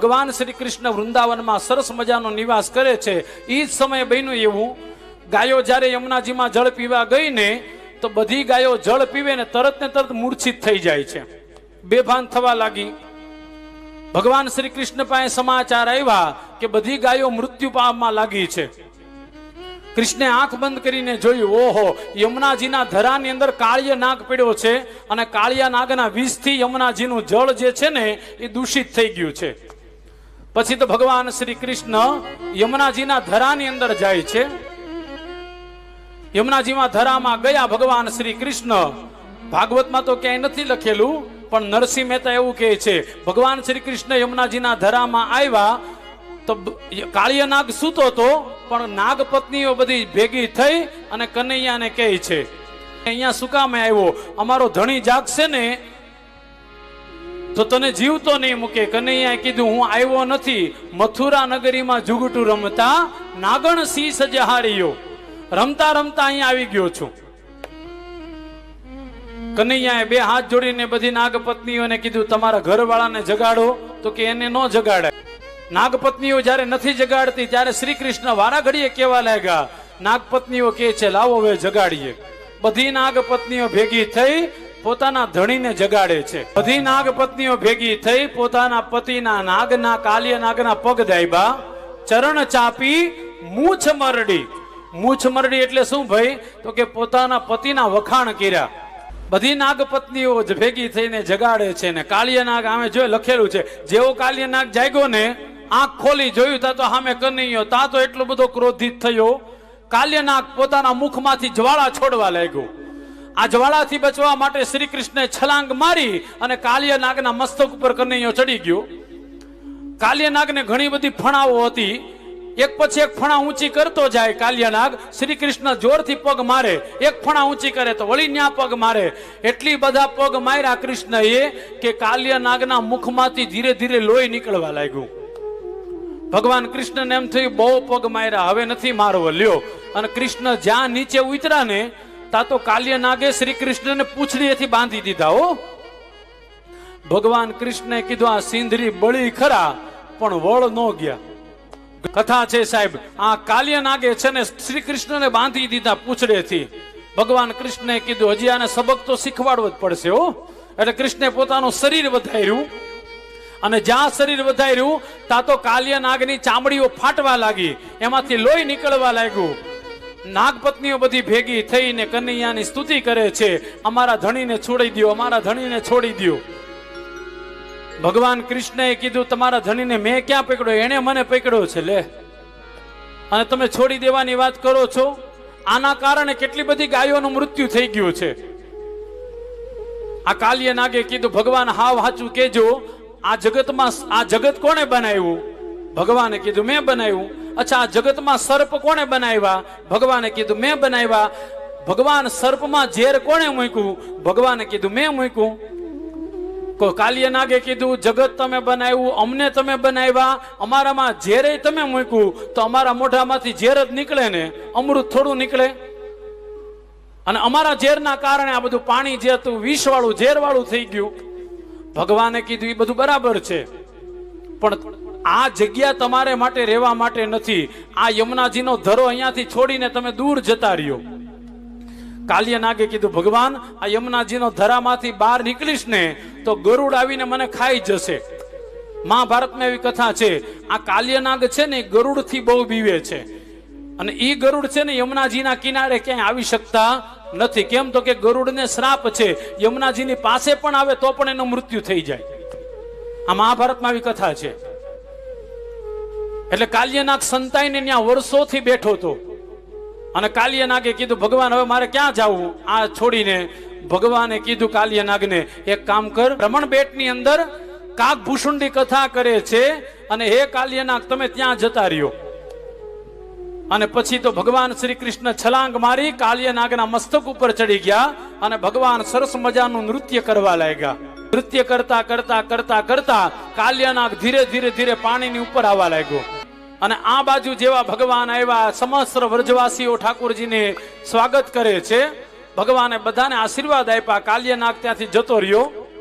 ભગવાન શ્રી કૃષ્ણ વૃંદાવનમાં સરસ મજાનો નિવાસ કરે છે. એ જ સમયે બન્યું એવું, ગાયો જ્યારે યમુનાજીમાં જળ પીવા ગઈ ને તો બધી ગાયો જળ પીવે ને તરત મૂર્છિત થઈ જાય છે, બેભાન થવા લાગી. ભગવાન શ્રી કૃષ્ણ પાસે સમાચાર આવ્યા કે બધી ગાયો મૃત્યુ પામવા લાગી છે. કૃષ્ણે આંખ બંધ કરીને જોયું, ઓહો, યમુનાજીના ધરાની અંદર કાળિય નાગ પડ્યો છે અને કાળિયા નાગના વિષથી યમુનાજીનું જળ જે છે ને એ દૂષિત થઈ ગયું છે. પછી તો ભગવાન શ્રી કૃષ્ણ યમુનાજીના ધરાની અંદર જાય છે. યમુનાજીમાં ધરામાં ગયા ભગવાન શ્રી કૃષ્ણ. ભાગવતમાં તો ક્યાંય નથી લખેલું, પણ નરસિંહ મહેતા એવું કહે છે, ભગવાન શ્રી કૃષ્ણ યમુનાજીના ધરામાં આવ્યા તો કાળિય નાગ સૂતો હતો, પણ નાગ પત્નીઓ બધી ભેગી થઈ અને કનૈયાને કહે છે, અહીંયા શું કામ આવ્યો? અમારો ધણી જાગશે ને તો તને જીવતો નહીં મૂકે. કનૈયાએ કીધું, હું આવ્યો નથી, મથુરા નગરીમાં જુગટું રમતા નાગણ સિંહ સજહારીયો, રમતા રમતા અહીંયા આવી ગયો છું. કનૈયાએ બે હાથ જોડીને બધી નાગપત્નીઓને કીધું, તમારા ઘરવાળાને જગાડો. તો કે એને ન જગાડાય. નાગપત્નીઓ જ્યારે નથી જગાડતી ત્યારે શ્રી કૃષ્ણ વારા ઘડીએ કહેવા લાગ્યા. નાગપત્નીઓ કહે છે, લાવો હવે જગાડીએ. બધી નાગપત્નીઓ ભેગી થઈ પોતાના ધણીને જગાડે છે. બધી નાગપત્નીઓ ભેગી થઈ પોતાના પતિના નાગના કાલિયા નાગના પગ દાબ્યા, ચરણ ચાપી મૂછ મરડી. મૂછ મરડી એટલે શું ભાઈ? તો કે પોતાના પતિના વખાણ કર્યા. બધી નાગપત્નીઓ ભેગી થઈને જગાડે છે ને કાલિયા નાગ આમે જો લખેલું છે, જેવો કાલિયા નાગ જાગ્યો ને આંખ ખોલી જોયું તા તો સામે કનૈયો, તા તો એટલો બધો ક્રોધિત થયો. કાલિયા નાગ પોતાના મુખમાંથી જ્વાળા છોડવા લાગ્યો. આ જ્વાળાથી બચવા માટે શ્રી કૃષ્ણે છલાંગ મારી અને કાલિયા નાગના મસ્તક ઉપર કનૈયો ચડી ગયો. કાલિયા નાગને ઘણી બધી ફણાઓ હતી, એક પછી એક ફણા ઊંચી કરતો જાય કાલિયા નાગ. શ્રી કૃષ્ણ જોરથી પગ મારે, એક ફણા ઊંચી કરે તો વળી ન્યા પગ મારે. એટલી બધા પગ માર્યા કૃષ્ણએ કે કાલિયા નાગના મુખમાંથી ધીરે ધીરે લોહી નીકળવા લાગ્યું. ભગવાન કૃષ્ણને એમ થયું, બહુ પગ માર્યા, હવે નથી મારવો, લ્યો. અને કૃષ્ણ જ્યાં નીચે ઉતર્યા ને તા તો કાલિયા નાગે શ્રી કૃષ્ણને પૂંછડીએથી બાંધી દીધા. હો, ભગવાન કૃષ્ણે કીધું, આ સિંધરી બળી ખરા પણ વળ ન ગયા. કથા છે સાહેબ, આ કાલિયા નાગે છે ને શ્રી કૃષ્ણને બાંધી દીધા પૂંછડેથી. ભગવાન કૃષ્ણે કીધું, હજી આને સબક તો શીખવાડવો જ પડશે. હો, એટલે કૃષ્ણે પોતાનું શરીર વધાર્યું અને જ્યાં શરીર વધાર્યું ત્યાં તો કાલિયા નાગની ચામડીઓ ફાટવા લાગી, એમાંથી લોહી નીકળવા લાગ્યું. નાગપત્નીઓ બધી ભેગી થઈને કનૈયાની સ્તુતિ કરે છે, અમારા ધણીને છોડી દો, અમારા ધણીને છોડી દો. ભગવાન કૃષ્ણએ કીધું, તમારા ધણીને મેં ક્યાં પકડ્યો? એને મને પકડ્યો છે, લે. અને તમે છોડી દેવાની વાત કરો છો. આના કારણે કેટલી બધી ગાયોનું મૃત્યુ થઈ ગયું છે. આ કાલિયા નાગે કીધું, ભગવાન હાવ હાચું કેજો, આ જગતમાં આ જગત કોણે બનાવ્યું? ભગવાને કીધું, મેં બનાવ્યું. અચ્છા, આ જગતમાં સર્પ કોણે બનાવ્યા? ભગવાને કીધું, મેં બનાવ્યા. ભગવાન સર્પમાં ઝેર કોણે મૂક્યું? ભગવાને કીધું, મેં મૂક્યું. કાલિયા નાગે કીધું, જગત તમે બનાવ્યું, અમને તમે બનાવ્યા, અમારામાં ઝેરે તમે મૂક્યું, તો અમારા મોઢામાંથી ઝેર જ નીકળે ને, અમૃત થોડું નીકળે? અને અમારા ઝેરના કારણે આ બધું પાણી જે હતું વિષ વાળું, ઝેર વાળું થઈ ગયું. ભગવાને કીધું, એ બધું બરાબર છે, પણ આ જગ્યા તમારે માટે રહેવા માટે નથી. આ યમુનાજીનો ધરો અહીંયાથી છોડીને તમે દૂર જતા રહ્યો. કાલિયા નાગે કીધું, ભગવાન, આ યમુનાજીનો ધરામાંથી બહાર નીકળીશ ને તો ગરુડ આવીને મને ખાઈ જશે. મહાભારતમાં એવી કથા છે. આ કાલિયા નાગ છે ને ગરુડથી બહુ બીવે છે, અને એ ગરુડ છે ને યમુનાજીના કિનારે ક્યાંય આવી શકતા નથી. કેમ તો કે ગરુડને શ્રાપ છે, યમુનાજીની પાસે પણ આવે તો પણ એનું મૃત્યુ થઈ જાય. આ મહાભારતમાં આવી કથા છે. એટલે કાલિયા નાગ સંતાઈને ત્યાં વર્ષોથી બેઠો હતો. અને કાલિયા નાગે કીધું, ભગવાન, હવે મારે ક્યાં જવું આ છોડીને? ભગવાને કીધું કાલિયા નાગને, એક કામ કર, રમણ બેટની અંદર કાક ભૂષુંડી કથા કરે છે, અને હે કાલિયા નાગ, તમે ત્યાં જતા રહ્યો. અને પછી તો ભગવાન શ્રી કૃષ્ણ છલાંગ મારી કાલિયા નાગના મસ્તક ઉપર ચડી ગયા અને ભગવાન સરસ મજાનું નૃત્ય કરવા લાગ્યા. નૃત્ય કરતા કરતા કરતા કરતા કાલિયા નાગ ધીરે ધીરે ધીરે પાણીની ઉપર આવવા લાગ્યો. અને આ બાજુ જેવા ભગવાન આવ્યા, સમસ્ત વ્રજવાસીઓ ઠાકોરજીને સ્વાગત કરે છે. ભગવાને બધાને આશીર્વાદ આપ્યા. કાલિયા નાગ ત્યાંથી જતો રહ્યો.